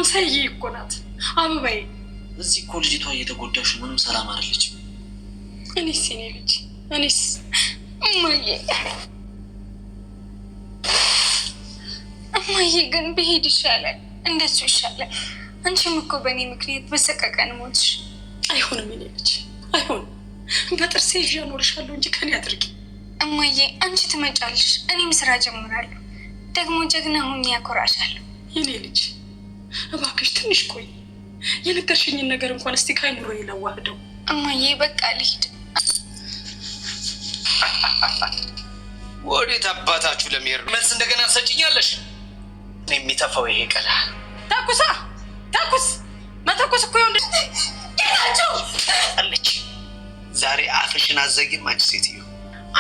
አምሳዬ እኮ ናት አበባዬ። እዚህ እኮ ልጅቷ እየተጎዳሽ ምንም ሰላም አይደለችም። እኔስ የኔ ልጅ እኔስ እማዬ ግን ብሄድ ይሻላል፣ እንደሱ ይሻላል። አንቺም እኮ በእኔ ምክንያት በሰቀቀን ሞትሽ። አይሆንም የኔ ልጅ አይሆንም። በጥርሴ ይዤ አኖርሻለሁ እንጂ ከኔ አድርጊ። እማዬ አንቺ ትመጫለሽ፣ እኔም ስራ ጀምራለሁ። ደግሞ ጀግና ሁኜ ያኮራሻለሁ። የኔ ልጅ እባክሽ ትንሽ ቆይ። የነገርሽኝን ነገር እንኳን እስቲ ከአይምሮ ይለዋህደው። እማዬ በቃ ልሂድ። ወዴት አባታችሁ ለሚሄድ መልስ እንደገና ሰጭኛለሽ? የሚተፋው ይሄ ቀላ ተኩሳ ተኩስ መተኮስ እኮ ይሁን ጌታቸው አለች። ዛሬ አፍሽን አዘጊም አንቺ ሴትዮ።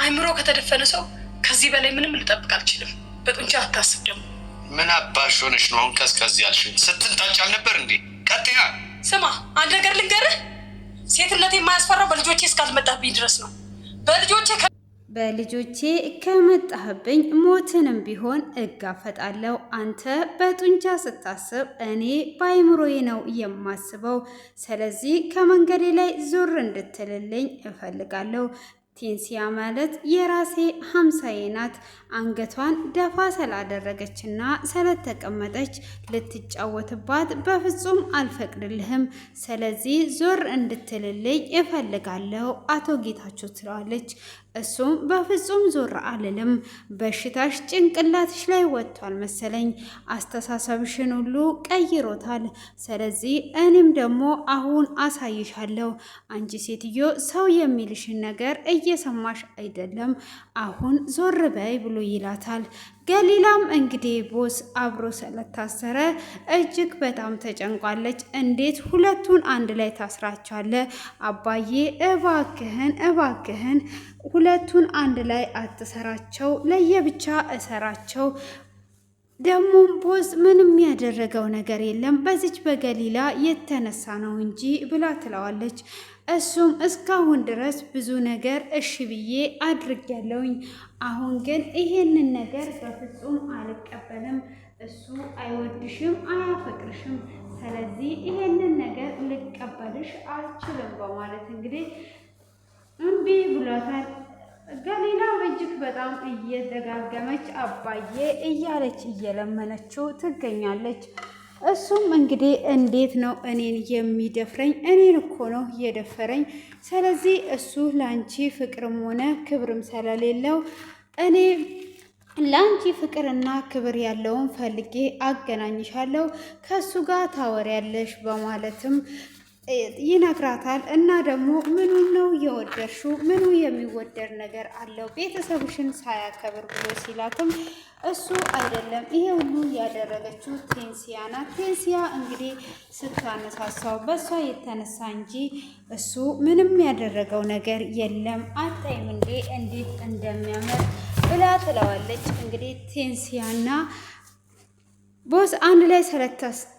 አይምሮ ከተደፈነ ሰው ከዚህ በላይ ምንም ልጠብቅ አልችልም። በጡንቻ አታስብ። ደግሞ ምን አባሽ ሆነሽ ነው አሁን ከስከዚ ያልሽኝ? ስትንጣጭ አልነበር እንዴ? ቀጥያ ስማ፣ አንድ ነገር ልንገርህ። ሴትነቴ የማያስፈራው በልጆቼ እስካልመጣብኝ ድረስ ነው። በልጆቼ ከመጣህብኝ ሞትንም ቢሆን እጋፈጣለሁ። አንተ በጡንቻ ስታስብ እኔ በአይምሮዬ ነው የማስበው። ስለዚህ ከመንገዴ ላይ ዞር እንድትልልኝ እፈልጋለሁ። ቴንሲያ ማለት የራሴ ሀምሳዬ ናት። አንገቷን ደፋ ስላደረገችና ስለተቀመጠች ልትጫወትባት በፍጹም አልፈቅድልህም። ስለዚህ ዞር እንድትልልኝ እፈልጋለሁ አቶ ጌታቸው ትለዋለች። እሱም በፍጹም ዞር አልልም፣ በሽታሽ ጭንቅላትሽ ላይ ወጥቷል መሰለኝ፣ አስተሳሰብሽን ሁሉ ቀይሮታል። ስለዚህ እኔም ደግሞ አሁን አሳይሻለሁ። አንቺ ሴትዮ ሰው የሚልሽን ነገር እየሰማሽ አይደለም፣ አሁን ዞር በይ ብሎ ይላታል። ገሊላም እንግዲህ ቦስ አብሮ ስለታሰረ እጅግ በጣም ተጨንቋለች። እንዴት ሁለቱን አንድ ላይ ታስራቸዋለ? አባዬ እባክህን እባክህን ሁለቱን አንድ ላይ አትሰራቸው፣ ለየብቻ እሰራቸው። ደግሞም ቦስ ምንም ያደረገው ነገር የለም በዚች በገሊላ የተነሳ ነው እንጂ ብላ ትለዋለች። እሱም እስካሁን ድረስ ብዙ ነገር እሺ ብዬ አድርጌያለሁኝ፣ አሁን ግን ይሄንን ነገር በፍጹም አልቀበልም። እሱ አይወድሽም፣ አያፈቅርሽም። ስለዚህ ይሄንን ነገር ልቀበልሽ አልችልም በማለት እንግዲህ እምቢ ብሏታል። ገሊላ እጅግ በጣም እየደጋገመች አባዬ እያለች እየለመነችው ትገኛለች። እሱም እንግዲህ እንዴት ነው እኔን የሚደፍረኝ? እኔን እኮ ነው የደፈረኝ። ስለዚህ እሱ ለአንቺ ፍቅርም ሆነ ክብርም ስለሌለው እኔ ለአንቺ ፍቅርና ክብር ያለውን ፈልጌ አገናኝሻለሁ፣ ከሱ ጋር ታወሪያለሽ በማለትም ይነግራታል። እና ደግሞ ምኑ ነው የወደድሽው? ምኑ የሚወደድ ነገር አለው ቤተሰብሽን ሳያከብር ብሎ ሲላትም እሱ አይደለም ይሄ ሁሉ ያደረገችው ቴንሲያ ናት። ቴንሲያ እንግዲህ ስታነሳሳው በሷ የተነሳ እንጂ እሱ ምንም ያደረገው ነገር የለም። አታይም እንዴ እንዴት እንደሚያምር ብላ ትለዋለች። እንግዲህ ቴንሲያና ቦስ አንድ ላይ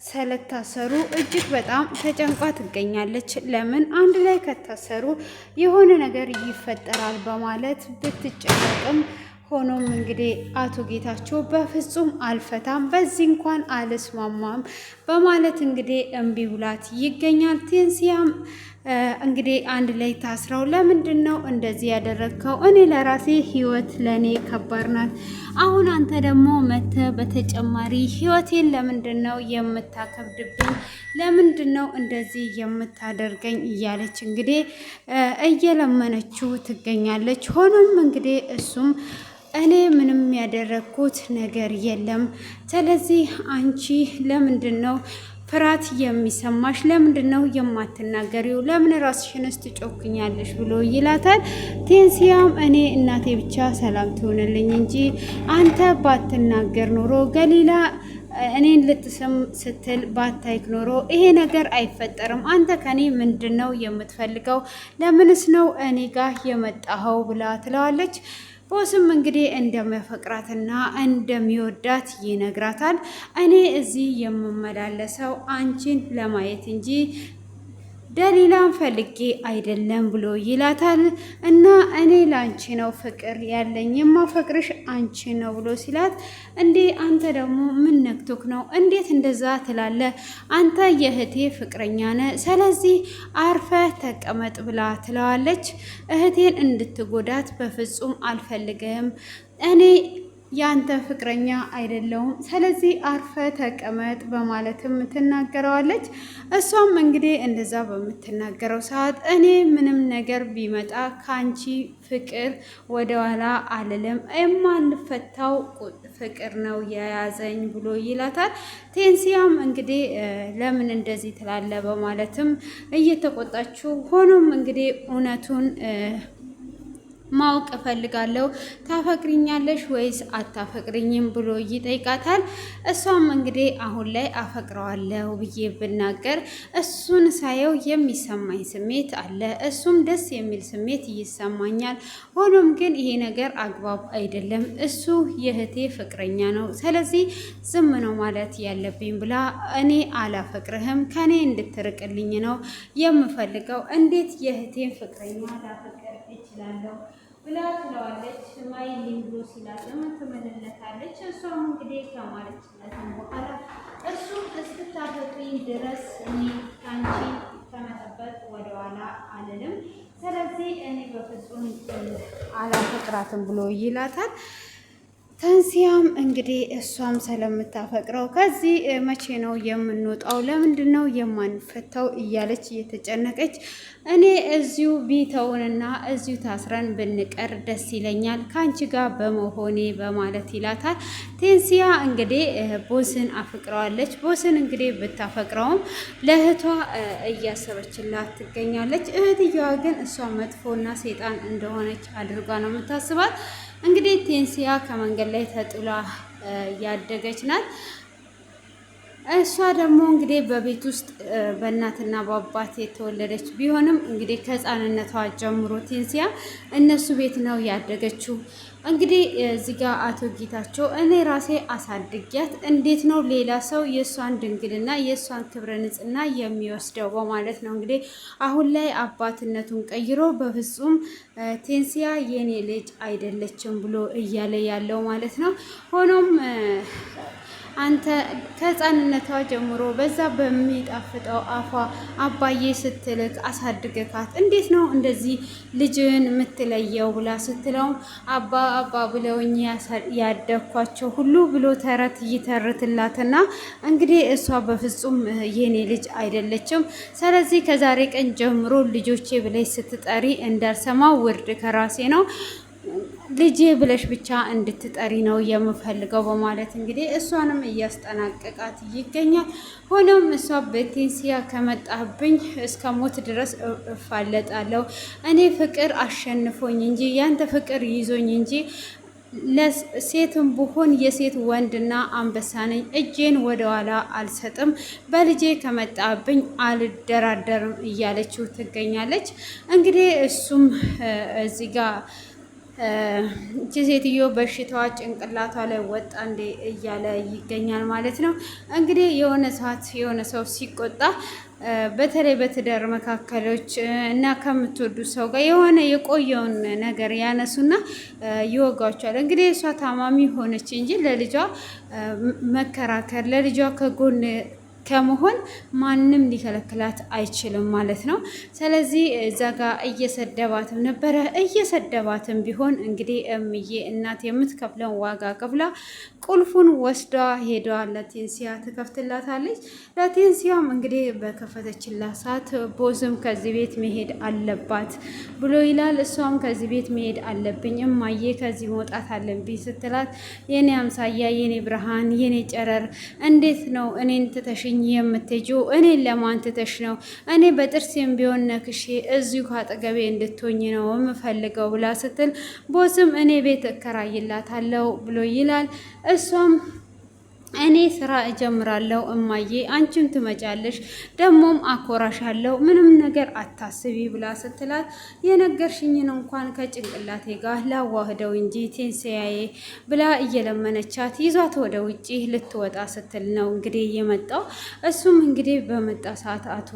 ስለታሰሩ እጅግ በጣም ተጨንቋ ትገኛለች። ለምን አንድ ላይ ከታሰሩ የሆነ ነገር ይፈጠራል በማለት ብትጨነቅም ሆኖም እንግዲህ አቶ ጌታቸው በፍጹም አልፈታም፣ በዚህ እንኳን አልስማማም በማለት እንግዲህ እምቢ ብላት ይገኛል። ቴንሲያም እንግዲህ አንድ ላይ ታስረው ለምንድን ነው እንደዚህ ያደረግከው? እኔ ለራሴ ህይወት ለእኔ ከባድ ናት። አሁን አንተ ደግሞ መተ በተጨማሪ ህይወቴን ለምንድን ነው የምታከብድብኝ? ለምንድን ነው እንደዚህ የምታደርገኝ? እያለች እንግዲህ እየለመነችው ትገኛለች። ሆኖም እንግዲህ እሱም እኔ ምንም ያደረግኩት ነገር የለም። ስለዚህ አንቺ ለምንድን ነው ፍርሃት የሚሰማሽ? ለምንድን ነው የማትናገሪው? ለምን ራስሽንስ ትጮክኛለሽ? ብሎ ይላታል። ቴንሲያም እኔ እናቴ ብቻ ሰላም ትሆንልኝ እንጂ አንተ ባትናገር ኖሮ ገሊላ እኔን ልትስም ስትል ባታይክ ኖሮ ይሄ ነገር አይፈጠርም። አንተ ከኔ ምንድን ነው የምትፈልገው? ለምንስ ነው እኔ ጋር የመጣኸው? ብላ ትለዋለች። ቦስም እንግዲህ እንደሚያፈቅራትና እንደሚወዳት ይነግራታል። እኔ እዚህ የምመላለሰው አንቺን ለማየት እንጂ ደሊላን ፈልጌ አይደለም ብሎ ይላታል። እና እኔ ላንቺ ነው ፍቅር ያለኝ የማፈቅርሽ አንቺ ነው ብሎ ሲላት፣ እንዴ አንተ ደግሞ ምን ነክቶክ ነው? እንዴት እንደዛ ትላለ? አንተ የእህቴ ፍቅረኛ ነህ፣ ስለዚህ አርፈ ተቀመጥ ብላ ትለዋለች። እህቴን እንድትጎዳት በፍጹም አልፈልግም እኔ ያንተ ፍቅረኛ አይደለሁም፣ ስለዚህ አርፈ ተቀመጥ በማለትም ትናገረዋለች። እሷም እንግዲህ እንደዛ በምትናገረው ሰዓት እኔ ምንም ነገር ቢመጣ ካንቺ ፍቅር ወደኋላ አልልም፣ የማንፈታው ፍቅር ነው የያዘኝ ብሎ ይላታል። ቴንሲያም እንግዲህ ለምን እንደዚህ ትላለ በማለትም እየተቆጣችው፣ ሆኖም እንግዲህ እውነቱን ማወቅ እፈልጋለሁ፣ ታፈቅሪኛለሽ ወይስ አታፈቅሪኝም ብሎ ይጠይቃታል። እሷም እንግዲህ አሁን ላይ አፈቅረዋለሁ ብዬ ብናገር እሱን ሳየው የሚሰማኝ ስሜት አለ፣ እሱም ደስ የሚል ስሜት ይሰማኛል። ሆኖም ግን ይሄ ነገር አግባብ አይደለም፣ እሱ የእህቴ ፍቅረኛ ነው፣ ስለዚህ ዝም ነው ማለት ያለብኝ ብላ እኔ አላፈቅርህም፣ ከኔ እንድትርቅልኝ ነው የምፈልገው፣ እንዴት የእህቴን ፍቅረኛ ላፈቅር እችላለሁ ብላ ትለዋለች። ማይልኝ ብሎ ሲላትም ትመለለታለች። እሷም እንግዲህ ከማለችለትም በኋላ እሱ እስክታፈቅሪኝ ድረስ እኔ ከአንቺ ከመጠበቅ ወደኋላ አልልም፣ ስለዚህ እኔ በፍጹም አላፈቅራትም ብሎ ይላታል። ተንሲያም እንግዲህ እሷም ስለምታፈቅረው ከዚህ መቼ ነው የምንወጣው? ለምንድን ነው የማንፈታው? እያለች እየተጨነቀች እኔ እዚሁ ቢተውንና እዚሁ ታስረን ብንቀር ደስ ይለኛል ከአንቺ ጋር በመሆኔ በማለት ይላታል። ቴንሲያ እንግዲህ ቦስን አፍቅረዋለች። ቦስን እንግዲህ ብታፈቅረውም ለእህቷ እያሰበችላት ትገኛለች። እህትየዋ ግን እሷ መጥፎና ሴጣን እንደሆነች አድርጓ ነው የምታስባት። እንግዲህ ቴንሲያ ከመንገድ ላይ ተጥላ ያደገች ናት። እሷ ደግሞ እንግዲህ በቤት ውስጥ በእናትና በአባት የተወለደች ቢሆንም እንግዲህ ከህፃንነቷ ጀምሮ ቴንሲያ እነሱ ቤት ነው ያደገችው። እንግዲህ እዚህ ጋር አቶ ጌታቸው እኔ ራሴ አሳድጊያት እንዴት ነው ሌላ ሰው የእሷን ድንግልና የእሷን ክብረ ንጽህና የሚወስደው በማለት ነው እንግዲህ አሁን ላይ አባትነቱን ቀይሮ በፍጹም ቴንሲያ የኔ ልጅ አይደለችም ብሎ እያለ ያለው ማለት ነው። ሆኖም አንተ ከህፃንነቷ ጀምሮ በዛ በሚጣፍጠው አፏ አባዬ ስትልክ አሳድገካት እንዴት ነው እንደዚህ ልጅን የምትለየው ብላ ስትለውም አባ አባ ብለውኝ ያደኳቸው ሁሉ ብሎ ተረት ይተርትላትና እንግዲህ እሷ በፍጹም የኔ ልጅ አይደለችም፣ ስለዚህ ከዛሬ ቀን ጀምሮ ልጆቼ ብለሽ ስትጠሪ እንዳልሰማው ውርድ ከራሴ ነው፣ ልጄ ብለሽ ብቻ እንድትጠሪ ነው የምፈልገው በማለት እንግዲህ እሷንም እያስጠናቀቃት ይገኛል። ሆኖም እሷ በቴንሲያ ከመጣብኝ እስከ ሞት ድረስ እፋለጣለሁ፣ እኔ ፍቅር አሸንፎኝ እንጂ ያንተ ፍቅር ይዞኝ እንጂ ለሴትም ብሆን የሴት ወንድና አንበሳ ነኝ፣ እጄን ወደኋላ አልሰጥም፣ በልጄ ከመጣብኝ አልደራደርም እያለችው ትገኛለች። እንግዲህ እሱም እዚህ ጋር እቺ ሴትዮ በሽታዋ ጭንቅላቷ ላይ ወጣ እንዴ እያለ ይገኛል ማለት ነው። እንግዲህ የሆነ ሰዓት የሆነ ሰው ሲቆጣ በተለይ በትዳር መካከሎች እና ከምትወዱ ሰው ጋር የሆነ የቆየውን ነገር ያነሱና ይወጋቸዋል። እንግዲህ እሷ ታማሚ ሆነች እንጂ ለልጇ መከራከር ለልጇ ከጎን ከመሆን ማንም ሊከለክላት አይችልም ማለት ነው። ስለዚህ እዛ ጋር እየሰደባትም ነበረ። እየሰደባትም ቢሆን እንግዲህ እምዬ እናት የምትከፍለውን ዋጋ ከፍላ ቁልፉን ወስዳ ሄዳ ለቴንሲያ ትከፍትላታለች። ለቴንሲያም እንግዲህ በከፈተችላት ሰዓት ቦዝም ከዚህ ቤት መሄድ አለባት ብሎ ይላል። እሷም ከዚህ ቤት መሄድ አለብኝ እማዬ ከዚህ መውጣት አለብኝ ስትላት፣ የኔ አምሳያ፣ የኔ ብርሃን፣ የኔ ጨረር እንዴት ነው እኔን ትተሽኝ የምትሄጂው? እኔን ለማን ትተሽ ነው? እኔ በጥርሴም ቢሆን ነክሼ እዚሁ ካጠገቤ እንድትሆኝ ነው የምፈልገው ብላ ስትል፣ ቦዝም እኔ ቤት እከራይላታለሁ ብሎ ይላል። እሷም እኔ ስራ እጀምራለሁ እማዬ፣ አንቺም ትመጫለሽ፣ ደግሞም አኮራሻለሁ፣ ምንም ነገር አታስቢ ብላ ስትላት የነገርሽኝን እንኳን ከጭንቅላቴ ጋር ላዋህደው እንጂ ቴንሲያዬ ብላ እየለመነቻት ይዟት ወደ ውጪ ልትወጣ ስትል ነው እንግዲህ የመጣው። እሱም እንግዲህ በመጣ ሰዓት አቶ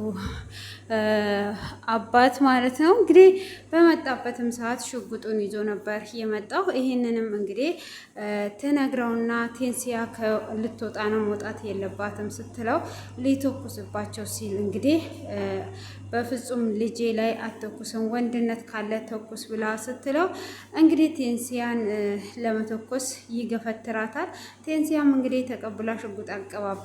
አባት ማለት ነው እንግዲህ በመጣበትም ሰዓት ሽጉጡን ይዞ ነበር የመጣው። ይህንንም እንግዲህ ትነግረውና ቴንሲያ ልትወጣ ነው መውጣት የለባትም ስትለው ሊተኩስባቸው ሲል እንግዲህ በፍጹም ልጄ ላይ አተኩስም፣ ወንድነት ካለ ተኩስ ብላ ስትለው እንግዲህ ቴንሲያን ለመተኮስ ይገፈትራታል። ቴንሲያም እንግዲህ ተቀብላ ሽጉጥ አቀባባ